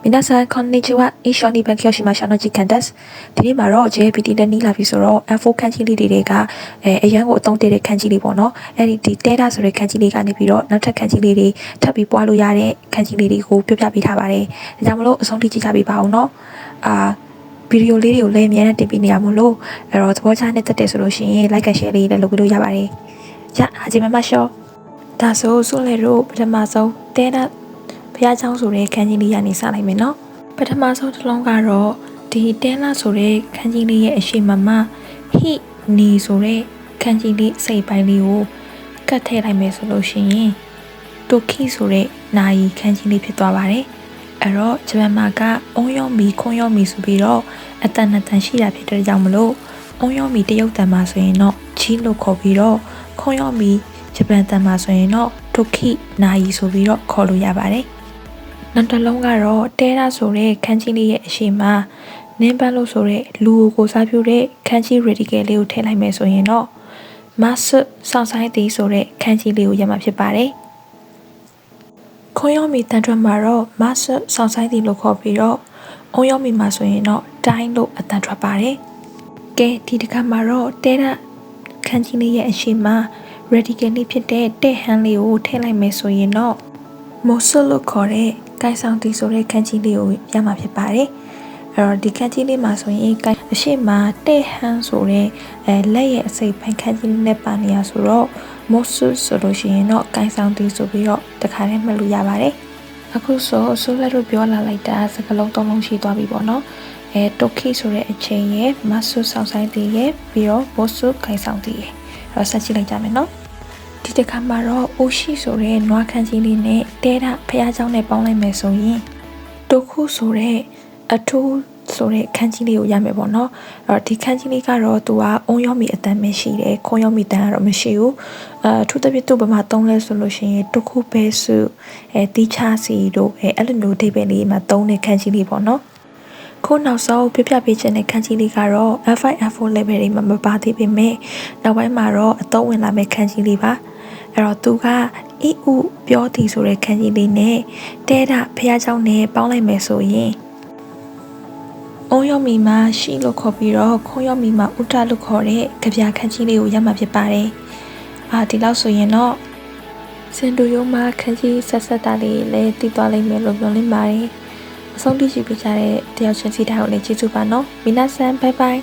皆さんこんにちは。一緒に勉強しましょうの時間です。ဒီနေ့မှာတော့ JPT နဲ့နီးလာပြီဆိုတော့ F4 ခန်းကြီးလေးတွေကအရန်ကိုအသုံးတည့်တဲ့ခန်းကြီးလေးပေါ့နော်။အဲ့ဒီ data ဆိုတဲ့ခန်းကြီးလေးကနေပြီးတော့နောက်ထပ်ခန်းကြီးလေးတွေထပ်ပြီးပွားလို့ရတဲ့ခန်းကြီးလေးတွေကိုပြပြပေးထားပါတယ်။ဒါကြောင့်မလို့အဆုံးထိကြည့်ကြပေးပါဦးနော်။ဗီဒီယိုလေးတွေကိုလည်းအများနဲ့တင်ပေးနေရမို့လို့အဲ့တော့သဘောချနဲ့တက်တယ်ဆိုလို့ရှိရင် like and share လေးလည်းလုပ်ပေးလို့ရပါတယ်။じゃあ始めましょう。ဒါဆိုဆိုလေတို့ပထမဆုံး dataဘုရားကျောင်းဆိုတဲ့ခန်းကြီးလေးရနေစလိုက်မယ်နော်ပထမဆုံးတစ်လုံးကတော့ဒီတဲလာဆိုတဲ့ခန်းကြီးလေးရဲ့အရှိမမဟိနီဆိုတဲ့ခန်းကြီးလေးစိတ်ပိုင်းလေးကိုကတ်ထည့်လိုက်မယ်ဆိုလို့ရှိရင်တိုခိဆိုတဲ့နာယီခန်းကြီးလေးဖြစ်သွားပါတယ်အဲ့တော့ဂျပန်မှာကအုံရောမီခွန်ရောမီဆိုပြီးတော့အတန်အတန်ရှိတာဖြစ်တဲ့ကြောင့်မလို့အုံရောမီတရုတ်တန်မှာဆိုရင်တော့ချီလို့ခေါ်ပြီးတော့ခွန်ရောမီဂျပန်တန်မှာဆိုရင်တော့တိုခိနာယီဆိုပြီးတော့ခေါ်လို့ရပါတယ်နောက်တစ်လုံးကတော့တဲရဆိုတဲ့ခန်းကြီးလေးရဲ့အရှိမနင်းပန်းလို့ဆိုတဲ့လူကိုစားပြုတဲ့ခန်းကြီး radical လေးကိုထည့်လိုက်မယ်ဆိုရင်တော့ mass စောင့်ဆိုင်သည်ဆိုတဲ့ခန်းကြီးလေးကိုရမှာဖြစ်ပါတယ်ခွန်ရောမီတန်ထွက်မှာတော့ mass စောင့်ဆိုင်သည်လို့ခေါ်ပြီးတော့အုံရောမီမှာဆိုရင်တော့တိုင်းလို့အတန်ထွက်ပါတယ်ကဲဒီတစ်ခါမှာတော့တဲရခန်းကြီးလေးရဲ့အရှိမ radical လေးဖြစ်တဲ့တဲ့ဟန်လေးကိုထည့်လိုက်မယ်ဆိုရင်တော့ most လို့ခေါ်တဲ့ကိုင်ဆောင်တီဆိုတဲ့ခန်းကြီးလေးကိုရမှာဖြစ်ပါတယ်အဲ့တော့ဒီခန်းကြီးလေးမှာဆိုရင်အရှိမတဲ့ဟန်ဆိုတဲ့လက်ရဲ့အစိပ်ပိုင်းခန်းကြီးနဲ့ပါနေရဆိုတော့ most ဆိုလို့ရှိရင်တော့ကိုင်ဆောင်တီဆိုပြီးတော့တခါတည်းမှတ်လို့ရပါတယ်အခုဆိုလက်တို့ပြောလာလိုက်တာစကားလုံးသုံးလုံးရှိသွားပြီပေါ့နော်တိုခိဆိုတဲ့အချိန်ရဲ့ mass ဆောင်ဆိုင်တီရဲ့ပြီးတော့ most ကိုင်ဆောင်တီရဲ့အဲ့တော့ဆက်ကြည့်လိုက်ကြမယ်နော်ဒီတစ်ခါမှာတော့အိုရှိဆိုတဲ့နွားခန်းကြီးလေးနဲ့တဲတာဖះเจ้าနဲ့ပေါင်းလိုက်မယ်ဆိုရင်တိုခုဆိုတဲ့အထူးဆိုတဲ့ခန်းကြီးလေးကိုရမယ်ပေါ့နော်အဲ့တော့ဒီခန်းကြီးလေးကတော့သူကအုံရောမီအတန်ပဲရှိတယ်ခွန်ရောမီတန်ကတော့မရှိဘူးထူးသဖြင့်သူ့ဘက်မှာသုံးလဲဆိုလို့ရှိရင်တိုခုပဲစုတီချာစီတို့အဲ့လိုမျိုးအိဗယ်လေးမှာသုံးတဲ့ခန်းကြီးလေးပေါ့နော်ခုနောက်ဆုံးပြပြပေးခြင်းတဲ့ခန်းကြီးလေးကတော့ F5 F4 level တွေမှာမပါသေးပေမဲ့နောက်ပိုင်းမှာတော့အသုံးဝင်လာမဲ့ခန်းကြီးလေးပါအဲ့တော့သူက EU ပြောသည်ဆိုတဲ့ခန်းကြီးလေးနဲ့တဲတာဖះเจ้าနဲ့ပေါင်းလိုက်မယ်ဆိုရင်အုံရောမီမှာရှိလို့ခေါ်ပြီးတော့ခွန်ရောမီမှာဥတလို့ခေါ်တဲ့ကြပြခန်းကြီးလေးကိုရမှာဖြစ်ပါတယ်ဒီလောက်ဆိုရင်တော့စင်တူယုံမှာခန်းကြီးဆက်တာလေးလည်းတည်သွားလိမ့်မယ်လို့ပြောလင်းပါတယ်အဆုံးထိရှိပြကြတဲ့တယောက်ချင်းစီတိုင်းကိုလည်းကျေးဇူးပါနော်မီနာဆန်ဘိုင်ဘိုင်